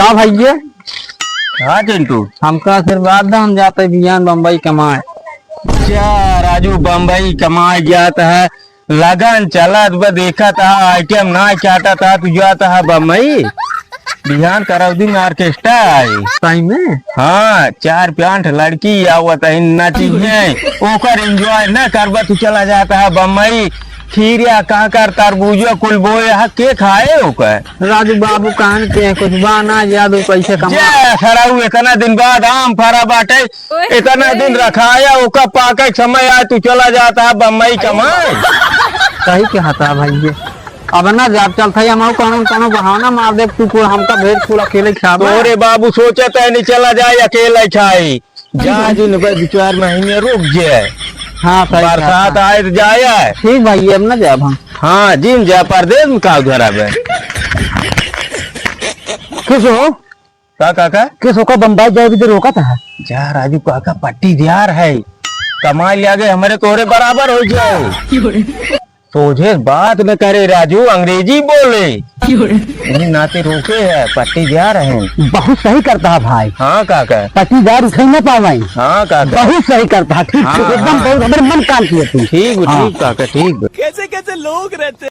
का भैया? हाँ चिंटू, हमका आशीर्वाद दो, हम जाते बियान बम्बई कमाए। क्या राजू बम्बई कमाए जाता है? लगन चलत ब देखा था, आइटम ना चाहता था, तू जाता है बम्बई। बिहान करौदी में ऑर्केस्ट्रा आई। सही में? हाँ, 4-5 लड़की आवत है नचिए, ओकर एंजॉय न करबा तू चला जाता है बम्बई। खीरिया काकर तरबूजा कुल बोए है, के खाए ओकर? राजू बाबू कान के कुछ बाना याद पैसे कमा। जे खराऊ इतना दिन बाद आम फरा बाटे, इतना दिन रखाया, ओका पाके समय आए तू चला जाता है बम्बई कमाए। सही कहता भैया। अब ना जब चलता हम कोनो बहाना मार दे, तू हमका भेज फूल अकेले खाबा। तोरे बाबू सोचत है नहीं चला जाए अकेला खाई, जा दिन 2-4 महीने रुक जाए। हाँ सही बरसात आए तो जाए। ठीक भाई, अब ना जाब हम। हाँ जिन जा परदेश में का घर आवे। किस हो काका किस हो का बम्बई जाए भी रोका था? जा राजू काका पट्टी दियार है, कमाई लिया गए हमारे तोरे बराबर हो जाए। सोझे बात न करे राजू, अंग्रेजी बोले इन्हीं नाते रोके है, पट्टी दियार है। बहुत सही करता है भाई। हाँ काका। पट्टीदार उठे न पावाई। हाँ काका, बहुत सही करता है। ठीक हाँ, एकदम हाँ। बहुत हमारे मन काम किया तू। ठीक काका ठीक। कैसे कैसे लोग रहते